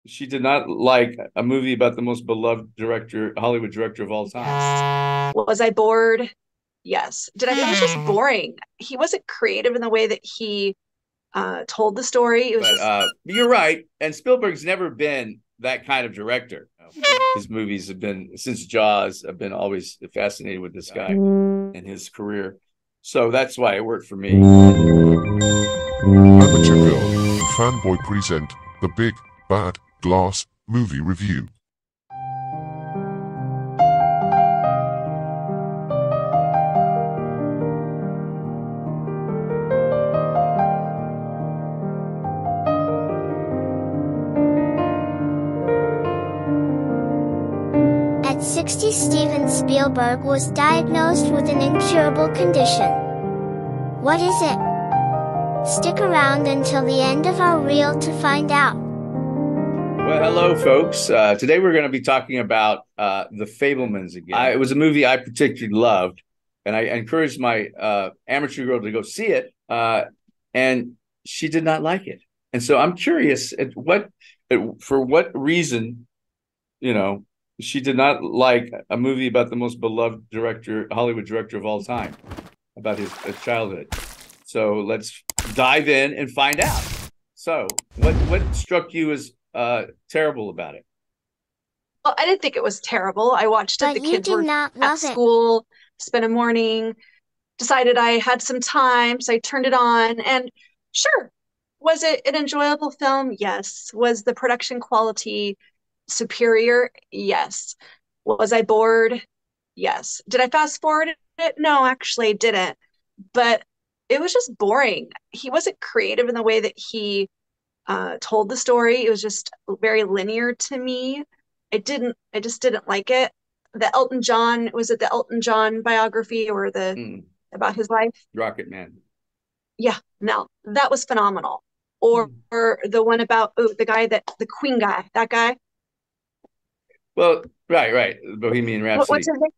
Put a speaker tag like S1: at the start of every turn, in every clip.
S1: She did not like a movie about the most beloved Hollywood director of all time.
S2: Yes. Was I bored? Yes. Did I? It was just boring. He wasn't creative in the way that he told the story. It was
S1: But
S2: just
S1: you're right. And Spielberg's never been that kind of director. His movies have been, since Jaws, I've been always fascinated with this guy and his career. So that's why it worked for me.
S3: Amateur Girl and Fanboy present the Big Bad Glass Movie Review.
S4: At 60, Steven Spielberg was diagnosed with an incurable condition. What is it? Stick around until the end of our reel to find out.
S1: Well, hello, folks. Today we're going to be talking about The Fablemans again. It was a movie I particularly loved, and I encouraged my amateur girl to go see it, and she did not like it. And so I'm curious for what reason, she did not like a movie about the most beloved Hollywood director of all time, about his childhood. So let's dive in and find out. So what struck you as terrible about it?
S2: well, I didn't think it was terrible. I watched it.
S4: But
S2: The
S4: you
S2: kids
S4: did
S2: were
S4: not
S2: at
S4: love it.
S2: school, spent a morning, decided I had some time, so I turned it on. And sure, was it an enjoyable film? Yes. Was the production quality superior? Yes. Was I bored? Yes. Did I fast forward it? No, actually, I didn't. But it was just boring. He wasn't creative in the way that he told the story. It was just very linear to me. I just didn't like it. The Elton John, was it the Elton John biography or the about his life?
S1: Rocket Man.
S2: Yeah, no, that was phenomenal. Or the one about the guy the Queen guy, that guy.
S1: Well, right. Bohemian
S2: What's
S1: Rhapsody.
S2: his name?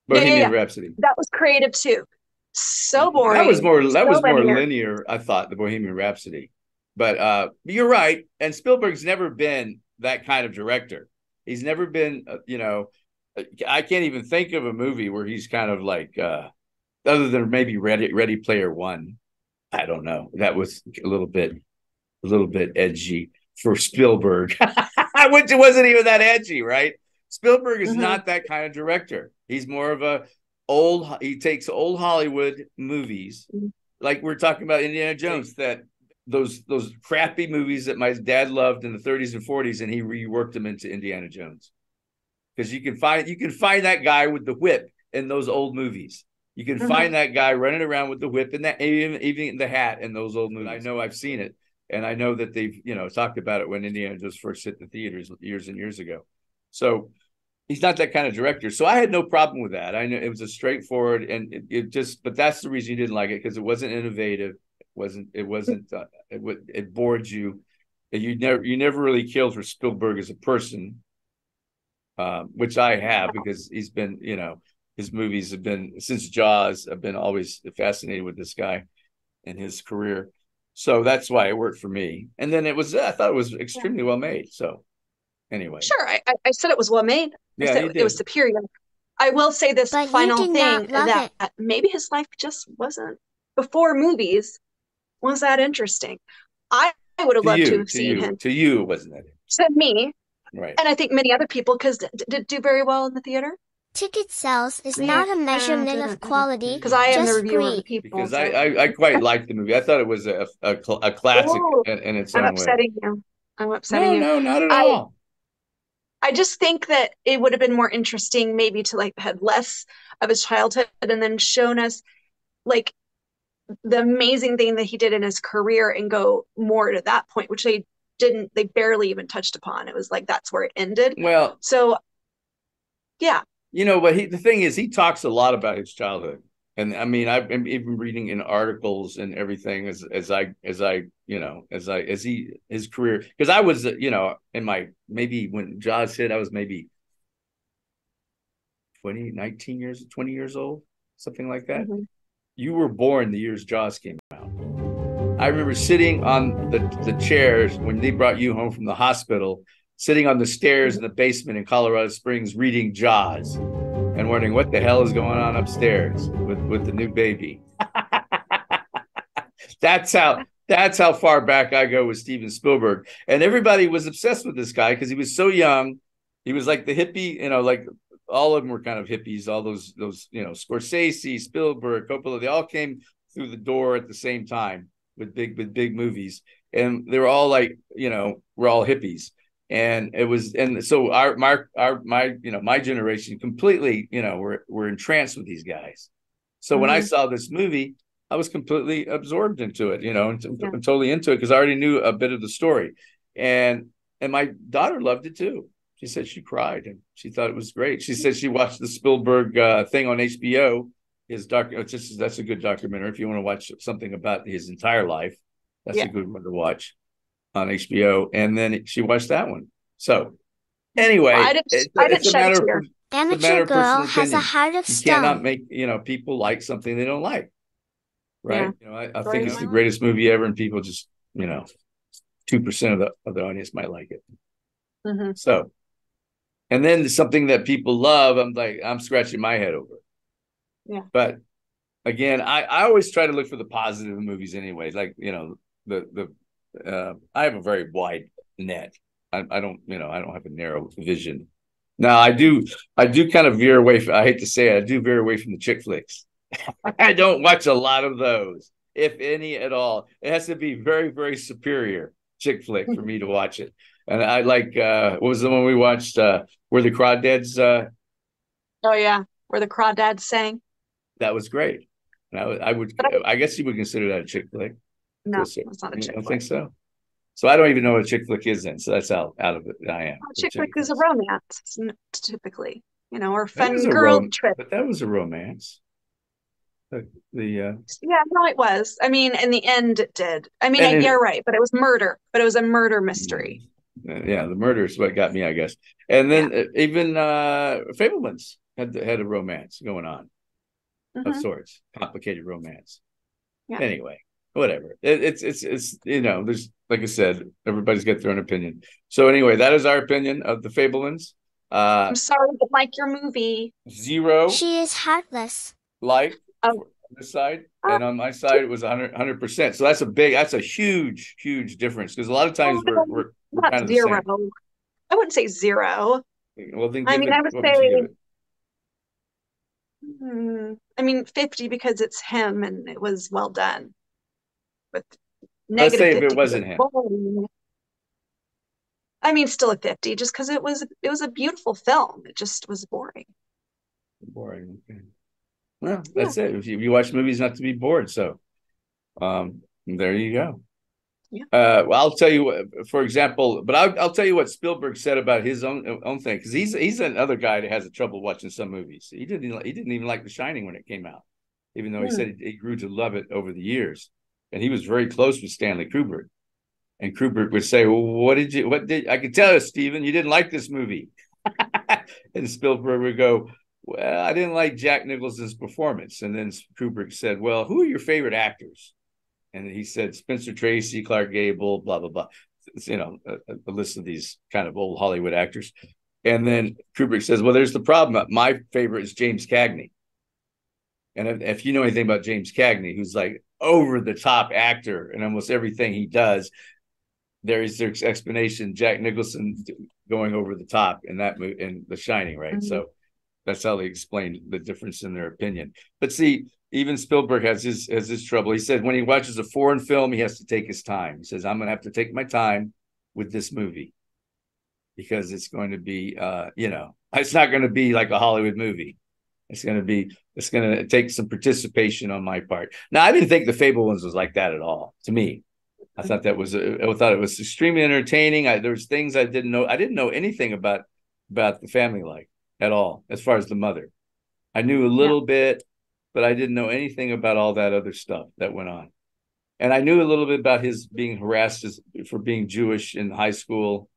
S2: Yeah.
S1: Bohemian Rhapsody.
S2: That was creative too. So
S1: That was
S2: boring,
S1: more that
S2: so
S1: was more
S2: linear.
S1: linear, I thought, the Bohemian Rhapsody. But you're right. And Spielberg's never been that kind of director. He's never been, I can't even think of a movie where he's kind of like, other than maybe Ready Player One. I don't know. That was a little bit edgy for Spielberg, which wasn't even that edgy, right? Spielberg is
S2: Hmm.
S1: not that kind of director. He's more of he takes old Hollywood movies, like we're talking about Indiana Jones, that those crappy movies that my dad loved in the 30s and 40s, and he reworked them into Indiana Jones. Because you can find that guy with the whip in those old movies. You can
S2: Hmm.
S1: find that guy running around with the whip and that even the hat in those old movies. I know I've seen it, and I know that they've talked about it when Indiana Jones first hit the theaters years and years ago. So he's not that kind of director. So I had no problem with that. I know it was a straightforward, and it just, but that's the reason you didn't like it, because it wasn't innovative. It bored you. You never really killed for Spielberg as a person, which I have, because he's been, his movies have been, since Jaws, I've been always fascinated with this guy and his career. So that's why it worked for me. And then I thought it was
S2: Yeah.
S1: extremely well made. So anyway,
S2: Sure, I said it was well made. I
S1: yeah,
S2: said
S1: you
S2: it was
S1: did.
S2: superior. I will say this
S4: But you
S2: final
S4: did not
S2: thing
S4: love
S2: that
S4: it.
S2: maybe his life just wasn't before movies was that interesting. I would have loved to have seen him
S1: To you, it wasn't that
S2: to me,
S1: right.
S2: and I think many other people because did do very well in the theater.
S4: Ticket sales is
S2: Yeah,
S4: not a measurement of
S2: didn't
S4: quality,
S2: because I am the
S4: just
S2: reviewer of the
S4: greed.
S2: people.
S1: Because
S2: So,
S1: I quite liked the movie. I thought it was a classic
S2: oh,
S1: in its
S2: I'm
S1: own way.
S2: upsetting you. I'm upsetting
S1: No,
S2: you.
S1: no, not at
S2: I
S1: all.
S2: I just think that it would have been more interesting maybe to like had less of his childhood and then shown us like the amazing thing that he did in his career and go more to that point, which they barely even touched upon. It was like that's where it ended.
S1: Well,
S2: So yeah.
S1: but the thing is, he talks a lot about his childhood, and I mean, I've been even reading in articles and everything as his career, because I was, in my, maybe when Jaws hit, I was maybe 20 years old, something like that.
S2: Mhm.
S1: You were born the years Jaws came out. I remember sitting on the chairs when they brought you home from the hospital, sitting on the stairs in the basement in Colorado Springs reading Jaws and wondering what the hell is going on upstairs with the new baby. That's how far back I go with Steven Spielberg. And everybody was obsessed with this guy because he was so young. He was like the hippie, like all of them were kind of hippies, all those, Scorsese, Spielberg, Coppola, they all came through the door at the same time with big movies. And they were all like, we're all hippies. And it was, and so my generation completely, were entranced with these guys. So when I saw this movie, I was completely absorbed into it, and totally into it because I already knew a bit of the story. And my daughter loved it too. She said she cried and she thought it was great. She said she watched the Spielberg thing on HBO. That's a good documentary if you want to watch something about his entire life. That's a good one to watch on HBO. And then she watched that one. So anyway,
S4: well,
S1: it's a matter of
S4: Amateur girl has a heart of stone.
S1: You cannot make people like something they don't like, right?
S2: Yeah.
S1: I think it's the greatest movie ever, and people just 2% of the audience might like it. So, and then something that people love, I'm scratching my head over.
S2: Yeah.
S1: But again, I always try to look for the positive in movies anyway. Like, I have a very wide net. I don't have a narrow vision. Now I do kind of veer away I hate to say it, I do veer away from the chick flicks. I don't watch a lot of those, if any at all. It has to be very, very superior chick flick for me to watch it. And I like what was the one we watched? Where the Crawdads
S2: Oh yeah, where the Crawdads sang.
S1: That was great. And I guess you would consider that a chick flick.
S2: No, it's not a chick flick.
S1: I don't think so. So I don't even know what a chick flick is then. So that's how out of it I am.
S2: Chick flick is a romance, typically, or fun girl trip.
S1: But that was a romance.
S2: Yeah, no, it was. I mean, in the end, it did. I mean, you're right, but it was murder. But it was a murder mystery.
S1: Yeah, the murder is what got me, I guess. And then even Fablemans had a romance going on of sorts, complicated romance. Yeah. Anyway, whatever. It's there's, like I said, everybody's got their own opinion. So anyway, that is our opinion of the Fablemans.
S2: I'm sorry to like your movie.
S1: 0.
S4: She is heartless.
S1: Like on this side, and on my side it was 100%. So that's a huge difference because a lot of times we're kind of
S2: 0.
S1: the same.
S2: I wouldn't say 0.
S1: Well, then
S2: I would say 50 because it's him and it was well done. With
S1: let's say if it wasn't him.
S2: Still a 50 just because it was a beautiful film. It just was boring.
S1: Boring. Okay. Well, that's it. If you watch movies not to be bored, so there you go. Yeah. Well, I'll tell you, for example, but I'll tell you what Spielberg said about his own thing, because he's another guy that has trouble watching some movies. He didn't even like The Shining when it came out, even though he said he grew to love it over the years, and he was very close with Stanley Kubrick. And Kubrick would say, "Well, what did I could tell you, Steven, you didn't like this movie," and Spielberg would go, "Well, I didn't like Jack Nicholson's performance." And then Kubrick said, "Well, who are your favorite actors?" And he said, Spencer Tracy, Clark Gable, blah, blah, blah. It's, a list of these kind of old Hollywood actors. And then Kubrick says, well, there's the problem. My favorite is James Cagney. And if you know anything about James Cagney, who's like over the top actor in almost everything he does, there's explanation, Jack Nicholson going over the top in that movie, in The Shining, right? Mm-hmm. So that's how they explained the difference in their opinion. But see, even Spielberg has his trouble. He said when he watches a foreign film, he has to take his time. He says, I'm going to have to take my time with this movie because it's going to be, it's not going to be like a Hollywood movie. It's going to take some participation on my part. Now, I didn't think The Fablemans was like that at all. To me, I thought it was extremely entertaining. There was things I didn't know. I didn't know anything about the family life at all, as far as the mother. I knew a little bit, but I didn't know anything about all that other stuff that went on. And I knew a little bit about his being harassed for being Jewish in high school.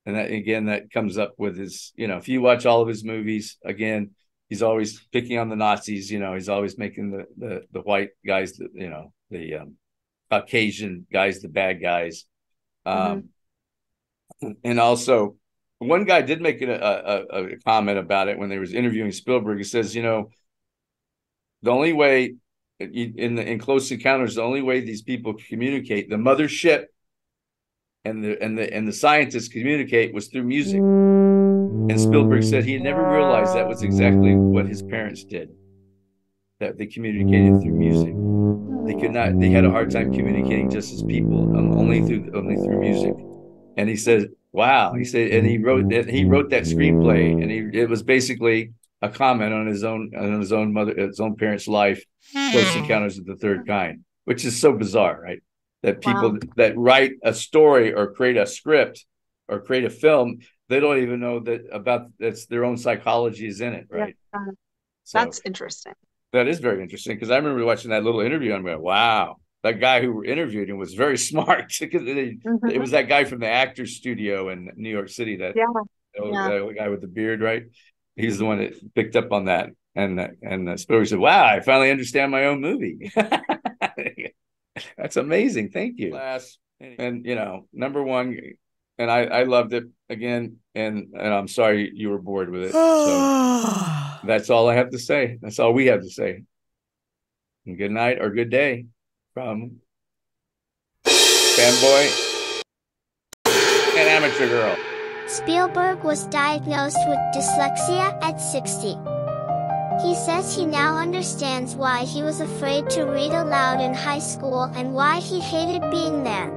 S1: And that, again, that comes up with his, if you watch all of his movies, again, he's always picking on the Nazis. He's always making the white guys, the Caucasian guys, the bad guys. And also one guy did make a comment about it when they was interviewing Spielberg. He says, you know, the only way in Close Encounters, the only way these people communicate, the mothership and the scientists communicate, was through music. And Spielberg said he never realized that was exactly what his parents did, that they communicated through music. They had a hard time communicating just as people, only through music. And he said, wow. He said, and he wrote that screenplay, and it was basically a comment on his own parents' life, Close Encounters of the Third Kind, which is so bizarre, right? That people that write a story or create a script or create a film, they don't even know that's their own psychology is in it, right?
S2: Yeah. That's interesting.
S1: That is very interesting, because I remember watching that little interview and I'm like, wow, that guy who interviewed him was very smart, because it was that guy from the Actors Studio in New York City, that guy with the beard, right? He's the one that picked up on that, and Spielberg said, wow, I finally understand my own movie. That's amazing. Thank you. And you know, number one, and I loved it again, and I'm sorry you were bored with it. So that's all I have to say. That's all we have to say. And good night or good day from Fanboy and Amateur Girl.
S4: Spielberg was diagnosed with dyslexia at 60. He says he now understands why he was afraid to read aloud in high school and why he hated being there.